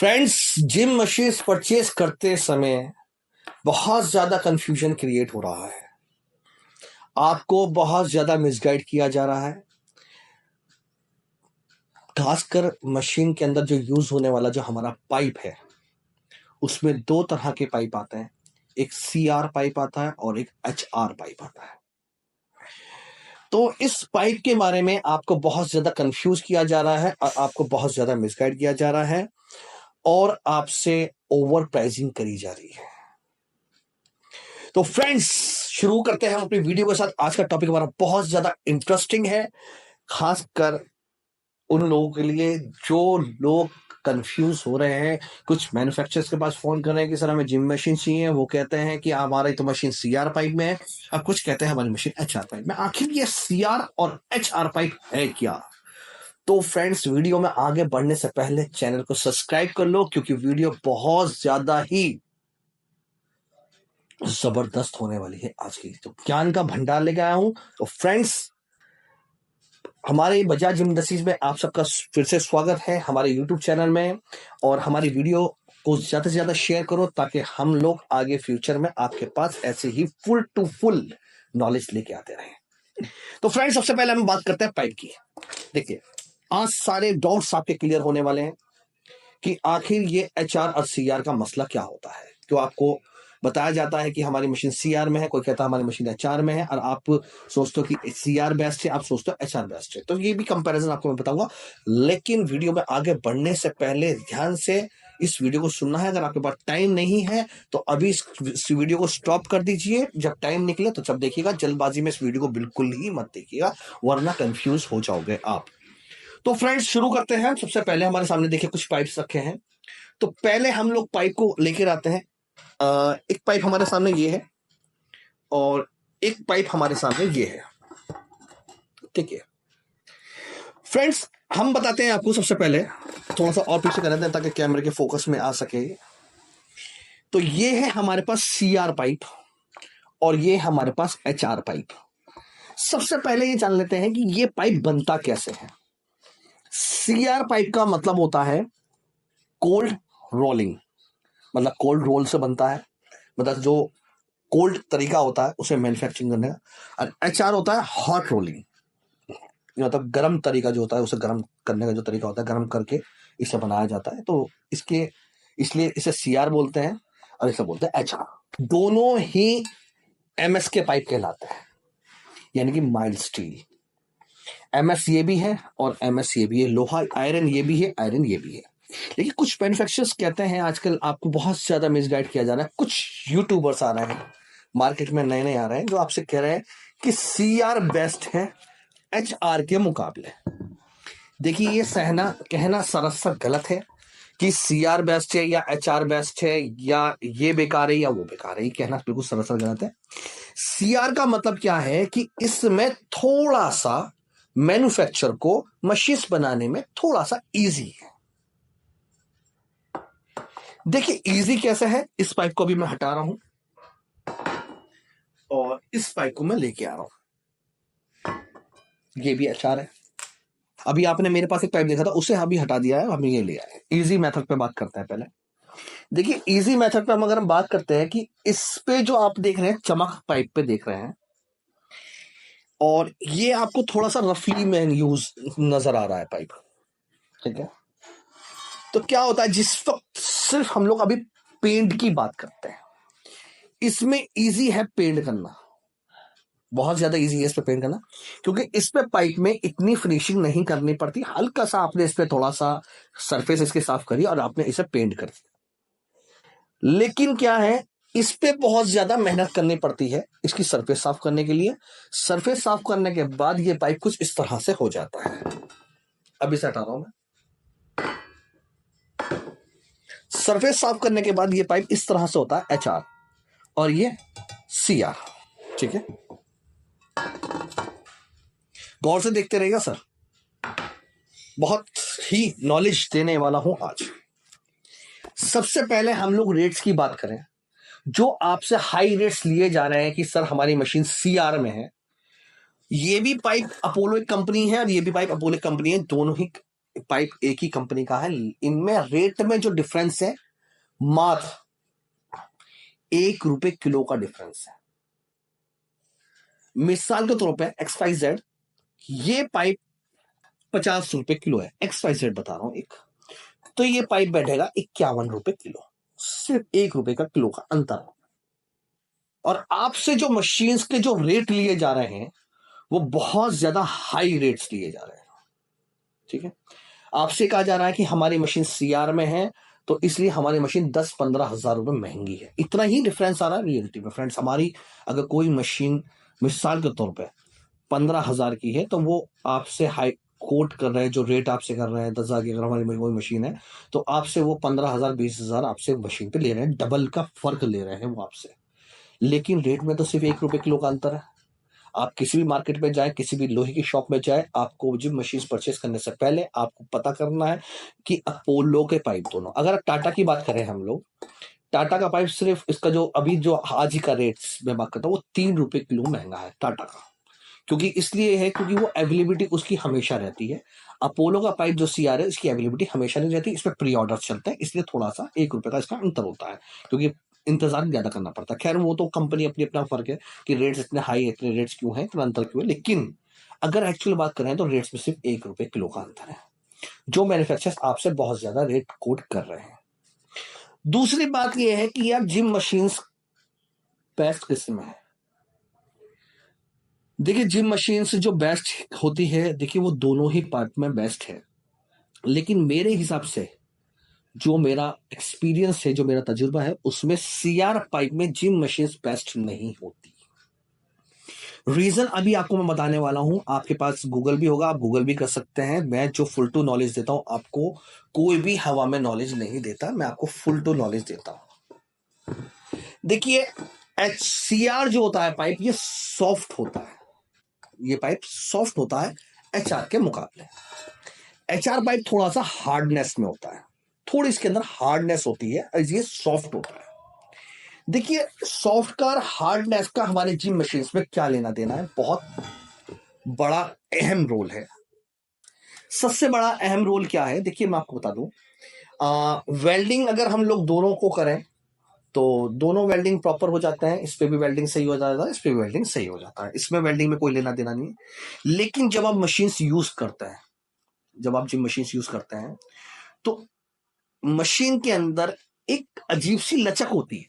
Friends, gym machines purchase करते समय बहुत ज्यादा कंफ्यूजन क्रिएट हो रहा है। आपको बहुत ज्यादा मिसगाइड किया जा रहा है। खासकर मशीन के अंदर जो यूज होने वाला जो हमारा पाइप है, उसमें दो तरह के पाइप आते हैं। एक CR पाइप आता है और एक HR पाइप आता है। तो इस पाइप के बारे में आपको बहुत ज्यादा कंफ्यूज किया जा रहा है और आपको बहुत ज्यादा मिसगाइड किया जा रहा है और आपसे ओवर प्राइसिंग करी जा रही है। तो फ्रेंड्स, शुरू करते हैं हम अपनी वीडियो के साथ। आज का टॉपिक हमारा बहुत ज्यादा इंटरेस्टिंग है, खासकर उन लोगों के लिए जो लोग कंफ्यूज हो रहे हैं। कुछ मैन्युफैक्चरर्स के पास फोन कर रहे हैं कि सर हमें जिम मशीन चाहिए। वो कहते हैं कि हमारी तो मशीन CR पाइप में है, अब कुछ कहते हैं हमारी मशीन HR पाइप में। आखिर ये CR और HR पाइप है क्या? तो फ्रेंड्स, वीडियो में आगे बढ़ने से पहले चैनल को सब्सक्राइब कर लो, क्योंकि वीडियो बहुत ज्यादा ही जबरदस्त होने वाली है। आज की तो ज्ञान का भंडार लेके आया हूं। तो फ्रेंड्स, हमारे बजाज जिम इंडस्ट्रीज में आप सबका फिर से स्वागत है हमारे YouTube चैनल में। और हमारी वीडियो को ज्यादा से ज्यादा शेयर करो ताकि हम लोग आगे फ्यूचर में आपके पास ऐसे ही फुल टू फुल नॉलेज लेके आते रहें। तो फ्रेंड्स, सबसे पहले हम बात करते हैं पाइप की। देखिए, आज सारे डाउट्स आपके क्लियर होने वाले हैं कि आखिर ये HR और CR का मसला क्या होता है। तो आपको बताया जाता है कि हमारी मशीन CR में है, कोई कहता है हमारी मशीन HR में है, और आप सोचते हो कि CR बेस्ट है, आप सोचते हो HR बेस्ट है। तो ये भी कंपैरिजन आपको मैं बताऊंगा, लेकिन वीडियो में आगे बढ़ने से पहले ध्यान से इस वीडियो को सुनना है। अगर आपके पास टाइम नहीं है तो अभी इस वीडियो को स्टॉप कर दीजिए। जब टाइम निकले तो जब देखिएगा। जल्दबाजी में इस वीडियो को बिल्कुल ही मत देखिएगा, वरना कंफ्यूज हो जाओगे आप। तो फ्रेंड्स, शुरू करते हैं। सबसे पहले हमारे सामने देखिए कुछ पाइप्स रखे हैं। तो पहले हम लोग पाइप को लेकर आते हैं। एक पाइप हमारे सामने ये है और एक पाइप हमारे सामने ये है। ठीक है फ्रेंड्स, हम बताते हैं आपको। सबसे पहले थोड़ा सा और पीछे कर देते हैं ताकि कैमरे के फोकस में आ सके। तो ये है हमारे पास CR पाइप और ये हमारे पास HR पाइप। सबसे पहले ये जान लेते हैं कि ये पाइप बनता कैसे है। CR पाइप का मतलब होता है कोल्ड रोलिंग, मतलब कोल्ड रोल से बनता है, मतलब जो कोल्ड तरीका होता है उसे मैन्युफैक्चरिंग करने का। और HR होता है हॉट रोलिंग, मतलब गर्म तरीका जो होता है उसे गर्म करने का जो तरीका होता है, गर्म करके इसे बनाया जाता है। तो इसके इसलिए इसे CR बोलते हैं और इसे बोलते हैं HR। दोनों ही MS के पाइप कहलाते हैं, यानी कि माइल्ड स्टील। MS ये भी है और MS ये भी है। लोहा आयरन ये भी है, आयरन ये भी है। लेकिन कुछ मैन्युफैक्चरर्स कहते हैं, आजकल आपको बहुत ज्यादा मिसगाइड किया जा रहा है। कुछ यूट्यूबर्स आ रहे हैं मार्केट में, नए नए आ रहे हैं, जो आपसे कह रहे हैं कि CR बेस्ट है HR के मुकाबले। देखिए, ये कहना सरासर गलत है कि CR बेस्ट है या HR बेस्ट है या ये बेकार है या वो बेकार है। ये कहना बिल्कुल सरासर गलत है। CR का मतलब क्या है कि इसमें थोड़ा सा मैन्युफैक्चर को मशीन्स बनाने में थोड़ा सा इजी है। देखिए इजी कैसे है। इस पाइप को भी मैं हटा रहा हूं और इस पाइप को मैं लेके आ रहा हूं। ये भी HR है। अभी आपने मेरे पास एक पाइप देखा था, उसे अभी हटा दिया है, हम ये ले आए। इजी मेथड पे बात करते हैं पहले। देखिए, इजी मेथड पे अगर हम बात करते हैं कि इस पे जो आप देख रहे हैं, चमक पाइप पे देख रहे हैं, और ये आपको थोड़ा सा रफली मैन यूज नजर आ रहा है पाइप। ठीक है, तो क्या होता है, जिस वक्त सिर्फ हम लोग अभी पेंट की बात करते हैं, इसमें इजी है पेंट करना, बहुत ज्यादा इजी है इस पे पेंट करना, क्योंकि इस पे पाइप में इतनी फिनिशिंग नहीं करनी पड़ती। हल्का सा आपने इस पे थोड़ा सा सरफेस इसके साफ करी और आपने इसे पेंट कर दिया। लेकिन क्या है, इस पे बहुत ज्यादा मेहनत करनी पड़ती है इसकी सरफेस साफ करने के लिए। सरफेस साफ करने के बाद ये पाइप कुछ इस तरह से हो जाता है। अब इसे हटा रहा हूं मैं। सरफेस साफ करने के बाद ये पाइप इस तरह से होता है HR और ये CR। ठीक है, गौर से देखते रहिएगा सर, बहुत ही नॉलेज देने वाला हूं आज। सबसे पहले हम लोग रेट्स की बात करें। जो आपसे हाई रेट्स लिए जा रहे हैं कि सर हमारी मशीन CR में है, ये भी पाइप अपोलो एक कंपनी है और ये भी पाइप अपोलो कंपनी है, दोनों ही पाइप एक ही कंपनी का है, इनमें रेट में जो डिफरेंस है मात्र ₹1 किलो का डिफरेंस है। मिसाल के तौर पे XYZ, ये पाइप ₹50 किलो है, XYZ बता रहा हूं एक, तो ये पाइप बैठेगा ₹51 किलो, सिर्फ ₹1 का किलो का अंतर। और आपसे जो मशीन्स के जो रेट लिए जा रहे हैं वो बहुत ज्यादा हाई रेट्स लिए जा रहे हैं, ठीक है। आपसे कहा जा रहा है कि हमारी मशीन CR में है तो इसलिए हमारी मशीन 10-15 हजार रुपए महंगी है, इतना ही डिफरेंस आ रहा है रियलिटी में। फ्रेंड्स, हमारी अगर कोई मशीन मिसाल के तौर पे 15,000 की है तो वो आपसे हाई कोट कर रहे हैं, जो रेट आपसे कर रहे हैं 10,000 की अगर हमारी कोई मशीन है तो आपसे वो 15,000 20,000 आपसे मशीन पे ले रहे हैं, डबल का फर्क ले रहे हैं वो आपसे। लेकिन रेट में तो सिर्फ ₹1 किलो का अंतर है। आप किसी भी मार्केट में जाए, किसी भी लोहे की शॉप में जाए, आपको जिम मशीन परचेस करने से पहले आपको पता करना है कि अपोलो के पाइप दोनों, अगर टाटा की बात करें हम लोग, टाटा का पाइप सिर्फ इसका जो अभी जो आज का रेट में बात करता हूँ वो ₹3 किलो महंगा है टाटा का, क्योंकि इसलिए है क्योंकि वो अवेलेबिलिटी उसकी हमेशा रहती है। अपोलो का पाइप जो CR है इसकी अवेलेबिलिटी हमेशा नहीं रहती, इसमें प्री ऑर्डर चलते हैं, इसलिए थोड़ा सा ₹1 का इसका अंतर होता है, क्योंकि इंतजार ज्यादा करना पड़ता है। खैर वो तो कंपनी अपनी अपना फर्क है कि रेट्स इतने हाई है, इतने रेट्स क्यों है, इतना अंतर क्यों है, लेकिन अगर एक्चुअल बात करें तो रेट्स में सिर्फ ₹1 किलो का अंतर है, जो मैन्युफैक्चरर्स आपसे बहुत ज्यादा रेट कोट कर रहे हैं। दूसरी बात यह है कि यार जिम मशीन्स बेस्ट किस्म है। देखिए जिम मशीन्स जो बेस्ट होती है, देखिए वो दोनों ही पार्ट में बेस्ट है, लेकिन मेरे हिसाब से जो मेरा एक्सपीरियंस है, जो मेरा तजुर्बा है, उसमें CR पाइप में जिम मशीन्स बेस्ट नहीं होती। रीजन अभी आपको मैं बताने वाला हूं, आपके पास गूगल भी होगा, आप गूगल भी कर सकते हैं। मैं जो फुल टू नॉलेज देता हूं आपको, कोई भी हवा में नॉलेज नहीं देता, मैं आपको फुल टू नॉलेज देता हूं। देखिए CR जो होता है पाइप, ये सॉफ्ट होता है, ये पाइप सॉफ्ट होता है HR के मुकाबले। HR पाइप थोड़ा सा हार्डनेस में होता है, थोड़ी इसके अंदर हार्डनेस होती है, ये सॉफ्ट होता है। देखिए सॉफ्ट का और हार्डनेस का हमारे जिम मशीन्स में क्या लेना देना है, बहुत बड़ा अहम रोल है। सबसे बड़ा अहम रोल क्या है, देखिए मैं आपको बता दूं, वेल्डिंग अगर हम लोग दोनों को करें तो दोनों वेल्डिंग प्रॉपर हो जाते हैं, इस पे भी वेल्डिंग सही हो जाता है, इस पे भी वेल्डिंग सही हो जाता है, इसमें वेल्डिंग में कोई लेना देना नहीं है। लेकिन जब आप मशीन्स यूज करते हैं, जब आप जिम मशीन्स यूज करते हैं तो मशीन के अंदर एक अजीब सी लचक होती है।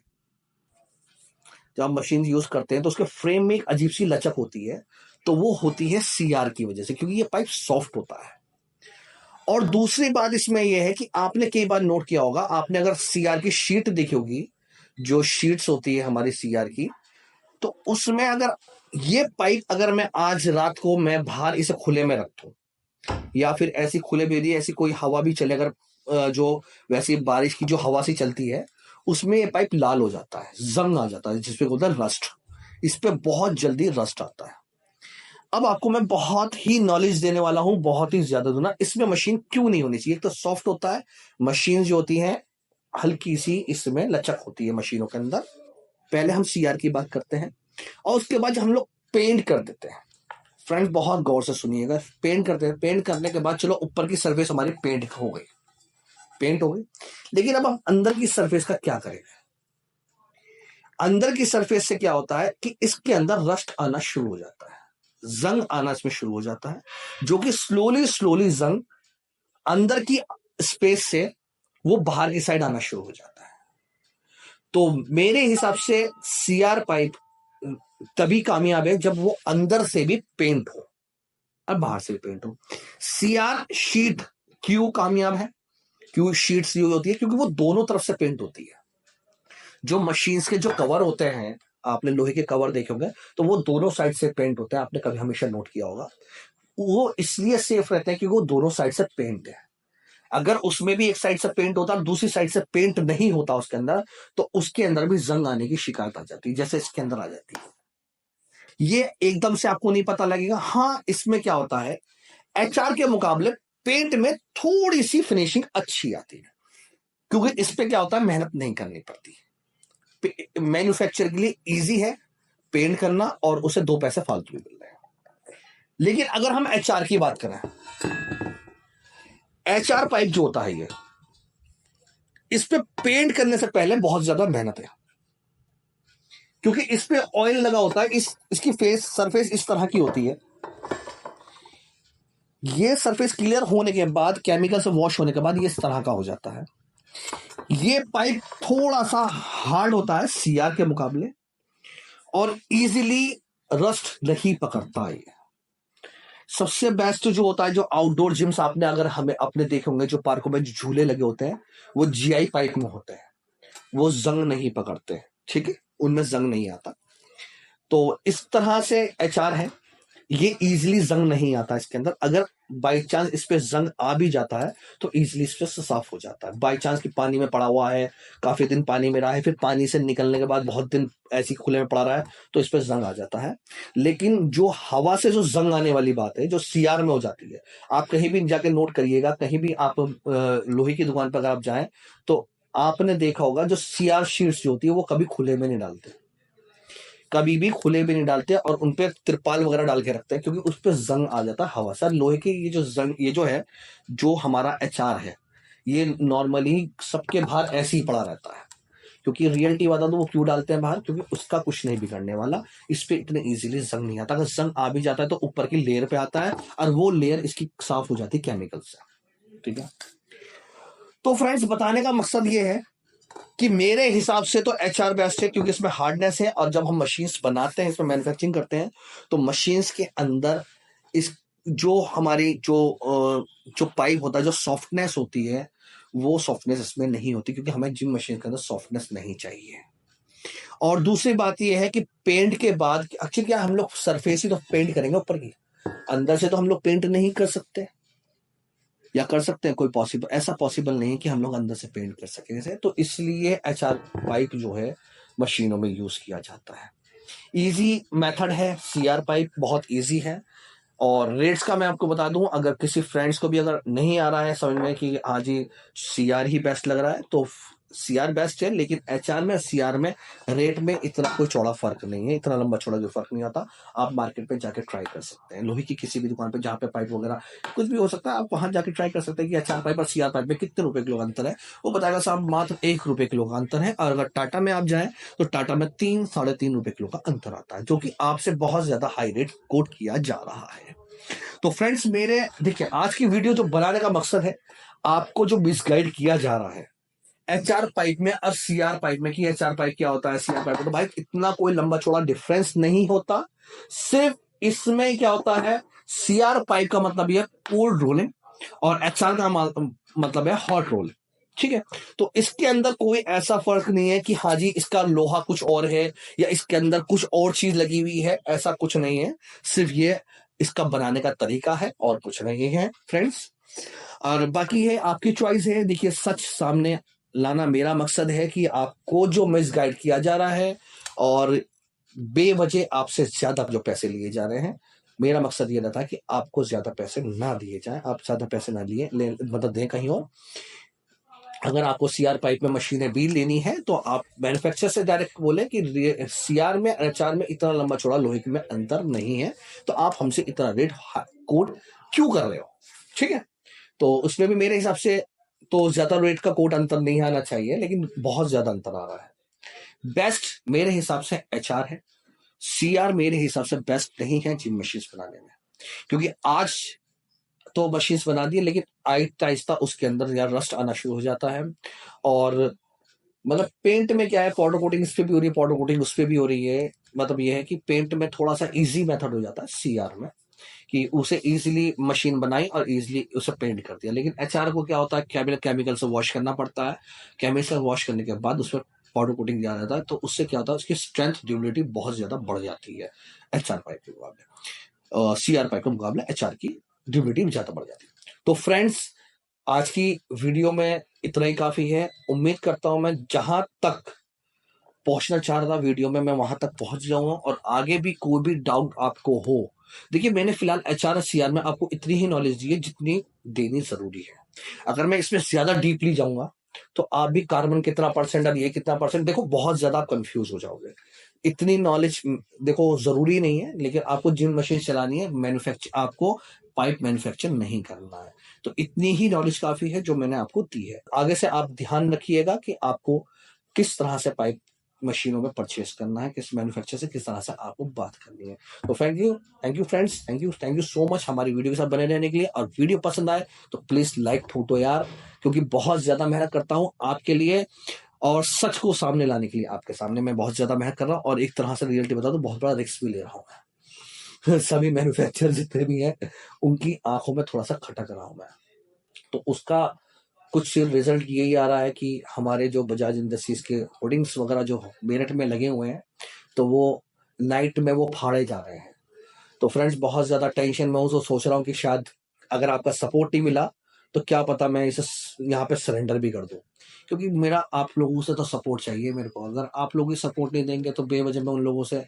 जब आप मशीन यूज करते हैं तो उसके फ्रेम में एक अजीब सी लचक होती है, तो वो होती है CR की वजह से, क्योंकि ये पाइप सॉफ्ट होता है। और दूसरी बात इसमें यह है कि आपने कई बार नोट किया होगा, आपने अगर CR की शीट देखी होगी, जो शीट्स होती है हमारी CR की, तो उसमें अगर ये पाइप अगर मैं आज रात को मैं बाहर इसे खुले में रख दूं, या फिर ऐसी खुले में यदि ऐसी कोई हवा भी चले, अगर जो वैसी बारिश की जो हवा सी चलती है, उसमें ये पाइप लाल हो जाता है, जंग आ जाता है, जिसपे बोलते हैं रस्ट। इस पे बहुत जल्दी रस्ट आता है। अब आपको मैं बहुत ही नॉलेज देने वाला हूं, बहुत ही ज्यादा दूंगा। इसमें मशीन क्यों नहीं होनी चाहिए, एक तो सॉफ्ट होता है, मशीन जो होती है हल्की सी इसमें लचक होती है मशीनों के अंदर। पहले हम CR की बात करते हैं और उसके बाद हम लोग पेंट कर देते हैं। फ्रेंड्स बहुत गौर से सुनिएगा, पेंट करते हैं, पेंट करने के बाद चलो ऊपर की सरफेस हमारी पेंट हो गई, पेंट हो गई, लेकिन अब हम अंदर की सरफेस का क्या करेंगे। अंदर की सरफेस से क्या होता है कि इसके अंदर रस्ट आना शुरू हो जाता है, जंग आना इसमें शुरू हो जाता है, जो कि स्लोली स्लोली जंग अंदर की स्पेस से वो बाहर की साइड आना शुरू हो जाता है। तो मेरे हिसाब से CR पाइप तभी कामयाब है जब वो अंदर से भी पेंट हो और बाहर से भी पेंट हो। CR शीट क्यों कामयाब है, क्यों शीट्स यूज होती है, क्योंकि वो दोनों तरफ से पेंट होती है। जो मशीन्स के जो कवर होते हैं, आपने लोहे के कवर देखे होंगे, तो वो दोनों साइड से पेंट होते हैं, आपने कभी हमेशा नोट किया होगा। वो इसलिए सेफ रहते हैं क्योंकि वो दोनों साइड से पेंट है। अगर उसमें भी एक साइड से पेंट होता और दूसरी साइड से पेंट नहीं होता उसके अंदर, तो उसके अंदर भी जंग आने की शिकायत आ जाती है, जैसे इसके अंदर आ जाती है। ये एकदम से आपको नहीं पता लगेगा। हाँ, इसमें क्या होता है, HR के मुकाबले पेंट में थोड़ी सी फिनिशिंग अच्छी आती है, क्योंकि इस पे क्या होता है, मेहनत नहीं करनी पड़ती। मैन्युफैक्चर के लिए इजी है पेंट करना और उसे 2 पैसे फालतू भी मिल रहे हैं। लेकिन अगर हम HR की बात करें, HR पाइप जो होता है, ये इस पे पेंट करने से पहले बहुत ज्यादा मेहनत है, क्योंकि इस पे ऑयल लगा होता है। इसकी सरफेस इस तरह की होती है। ये सरफेस क्लियर होने के बाद, केमिकल से वॉश होने के बाद, ये इस तरह का हो जाता है। ये पाइप थोड़ा सा हार्ड होता है CR के मुकाबले, और इजीली रस्ट नहीं पकड़ता है। सबसे बेस्ट जो होता है, जो आउटडोर जिम्स आपने अगर हमें अपने देखे होंगे, जो पार्कों में जो झूले लगे होते हैं, वो GI पाइप में होते हैं। वो जंग नहीं पकड़ते, ठीक है, उनमें जंग नहीं आता। तो इस तरह से HR है, ये इजीली जंग नहीं आता इसके अंदर। अगर बाई चांस इस पे जंग आ भी जाता है तो इजीली इस पे से साफ हो जाता है। बाई चांस कि पानी में पड़ा हुआ है, काफी दिन पानी में रहा है, फिर पानी से निकलने के बाद बहुत दिन ऐसी खुले में पड़ा रहा है, तो इस पे जंग आ जाता है। लेकिन जो हवा से जो जंग आने वाली बात है, जो CR में हो जाती है, आप कहीं भी जाके नोट करिएगा, कहीं भी आप लोहे की दुकान पर अगर आप जाएं तो आपने देखा होगा, जो CR शीट्स जो होती है वो कभी खुले में नहीं डालते, कभी भी खुले में नहीं डालते, और उनपे तिरपाल वगैरह डाल के रखते हैं, क्योंकि उस पर जंग आ जाता है हवा से। लोहे की ये जो जंग, ये जो है, जो हमारा HR है, ये नॉर्मली सबके बाहर ऐसे ही पड़ा रहता है। क्योंकि रियलिटी बता दो वो क्यों डालते हैं बाहर, क्योंकि उसका कुछ नहीं बिगड़ने वाला, इस पे इतने इजीली जंग नहीं आता। अगर जंग आ भी जाता है तो ऊपर की लेयर पे आता है, और वो लेयर इसकी साफ हो जाती है केमिकल से, ठीक है। तो फ्रेंड्स, बताने का मकसद ये है कि मेरे हिसाब से तो HR बेस्ट है, क्योंकि इसमें हार्डनेस है, और जब हम मशीन्स बनाते हैं, इसमें मैन्युफैक्चरिंग करते हैं, तो मशीन्स के अंदर इस जो हमारी जो पाइप होता है, जो सॉफ्टनेस होती है, वो सॉफ्टनेस इसमें नहीं होती, क्योंकि हमें जिम मशीन के अंदर सॉफ्टनेस नहीं चाहिए। और दूसरी बात यह है कि पेंट के बाद एक्चुअली क्या, हम लोग सरफेस ही तो पेंट करेंगे ऊपर की, अंदर से तो हम लोग पेंट नहीं कर सकते, या कर सकते हैं? कोई पॉसिबल, ऐसा पॉसिबल नहीं है कि हम लोग अंदर से पेंट कर सकें इसे। तो इसलिए HR पाइप जो है मशीनों में यूज किया जाता है। इजी मेथड है, CR पाइप बहुत इजी है। और रेट्स का मैं आपको बता दूं, अगर किसी फ्रेंड्स को भी अगर नहीं आ रहा है समझ में कि हाँ जी CR ही बेस्ट लग रहा है, तो CR बेस्ट है। लेकिन HR में, CR में रेट में इतना कोई चौड़ा फर्क नहीं है, इतना लंबा चौड़ा कोई फर्क नहीं आता। आप मार्केट में जाके ट्राई कर सकते हैं, लोहे की किसी भी दुकान पे जहाँ पे पाइप वगैरह कुछ भी हो सकता है, आप वहां जाके ट्राई कर सकते हैं कि HR पाइप और CR पाइप में कितने रुपए किलो का अंतर है। वो बताएगा साहब मात्र 1 रुपए किलो का अंतर है। और अगर टाटा में आप जाए तो टाटा में 3-3.5 रुपए किलो का अंतर आता है, जो कि आपसे बहुत ज्यादा हाई रेट कोट किया जा रहा है। तो फ्रेंड्स, मेरे देखिए, आज की वीडियो जो बनाने का मकसद है, आपको जो मिसगाइड किया जा रहा है HR पाइप में और CR पाइप में, कि HR पाइप क्या होता है, CR पाइप, तो भाई इतना कोई लंबा चौड़ा डिफरेंस नहीं होता। सिर्फ इसमें क्या होता है, CR पाइप का मतलब यह कोल्ड रोलिंग, और HR का मतलब है हॉट रोलिंग, ठीक है। तो इसके अंदर कोई ऐसा फर्क नहीं है कि हाँ जी इसका लोहा कुछ और है, या इसके अंदर कुछ और चीज लगी हुई है, ऐसा कुछ नहीं है। सिर्फ ये इसका बनाने का तरीका है, और कुछ नहीं है फ्रेंड्स। और बाकी है आपकी चॉइस है। देखिए, सच सामने लाना मेरा मकसद है, कि आपको जो मिसगाइड किया जा रहा है और बेवजह आपसे ज्यादा जो पैसे लिए जा रहे हैं, मेरा मकसद ये रहता है कि आपको ज्यादा पैसे ना दिए जाए, आप ज्यादा पैसे ना मतलब दें कहीं और। अगर आपको CR पाइप में मशीनें भी लेनी है, तो आप मैन्युफैक्चरर से डायरेक्ट बोले कि CR में, HR में इतना लंबा चौड़ा लोहे में अंतर नहीं है, तो आप हमसे इतना रेट कोड क्यों कर रहे हो, ठीक है। तो उसमें भी मेरे हिसाब से तो ज्यादा रेट का कोड अंतर नहीं आना चाहिए, लेकिन बहुत ज्यादा अंतर आ रहा है। बेस्ट मेरे हिसाब से HR है, CR मेरे हिसाब से बेस्ट नहीं है जिम मशीन बनाने में। क्योंकि आज तो मशीन बना दी, लेकिन आहिस्ता आहिस्ता उसके अंदर यार रस्ट आना शुरू हो जाता है। और मतलब पेंट में क्या है, पाउडर कोटिंग इस पे भी हो रही है, पाउडर कोटिंग उस पे भी हो रही है। मतलब ये है कि पेंट में थोड़ा सा इजी मेथड हो जाता है CR में, कि उसे इजीली मशीन बनाई और इजीली उसे पेंट कर दिया। लेकिन HR को क्या होता है, केमिकल से वॉश करना पड़ता है। केमिकल वॉश करने के बाद उसमें पाउडर कोटिंग दिया जाता है, तो उससे क्या होता है, उसकी स्ट्रेंथ, ड्यूरेबिलिटी बहुत ज्यादा बढ़ जाती है HR पाइप के मुकाबले। CR पाइप के मुकाबले HR की ड्यूरेबिलिटी ज्यादा बढ़ जाती है। तो फ्रेंड्स, आज की वीडियो में इतना ही काफी है। उम्मीद करता हूं मैं जहां तक पहुंचना चाह रहा था वीडियो में, मैं वहां तक पहुंच जाऊंगा। और आगे भी कोई भी डाउट आपको हो, देखिए मैंने फिलहाल HR और CR में आपको इतनी ही नॉलेज दी है जितनी देनी जरूरी है। अगर मैं इसमें ज्यादा डीपली जाऊंगा तो आप भी कार्बन कितना परसेंट और ये कितना परसेंट, देखो बहुत ज्यादा आप कंफ्यूज हो जाओगे। इतनी नॉलेज देखो जरूरी नहीं है, लेकिन आपको जिम मशीन चलानी है, मैन्युफैक्चर आपको पाइप मैन्युफैक्चर नहीं करना है। तो इतनी ही नॉलेज काफ़ी है जो मैंने आपको दी है। आगे से आप ध्यान रखिएगा कि आपको किस तरह से पाइप मशीनों में परचेज़ करना है, किस मैन्युफैक्चर से किस तरह से आपको बात करनी है। तो thank you friends, thank you so much हमारी वीडियो के साथ बने रहने के लिए। और वीडियो पसंद आए तो प्लीज़ लाइक ठोक दो यार, क्योंकि बहुत ज़्यादा मेहनत करता हूँ आपके लिए और सच को सामने लाने के लिए। आपके सामने मैं बहुत ज़्यादा मेहनत कर रहा हूँ और एक तरह से रियलिटी बता दूँ, बहुत बड़ा रिस्क भी ले रहा हूँ मैं। सभी मैन्युफैक्चरर जितने भी हैं, उनकी आँखों में थोड़ा-सा खटक रहा हूँ मैं। तो उसका कुछ रिजल्ट यही आ रहा है कि हमारे जो बजाज इंडस्ट्रीज के होर्डिंग्स वगैरह जो मेरठ में लगे हुए हैं, तो वो नाइट में वो फाड़े जा रहे हैं। तो फ्रेंड्स बहुत ज़्यादा टेंशन में हूँ, तो सोच रहा हूँ कि शायद अगर आपका सपोर्ट नहीं मिला तो क्या पता मैं इसे यहाँ पे सरेंडर भी कर दूँ, क्योंकि मेरा आप लोगों से तो सपोर्ट चाहिए मेरे को। अगर आप लोग ही सपोर्ट नहीं देंगे तो बेवजह मैं उन लोगों से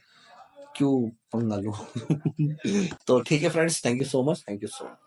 क्यों पंगा लूँ। तो ठीक है friends, thank you so much, thank you so much.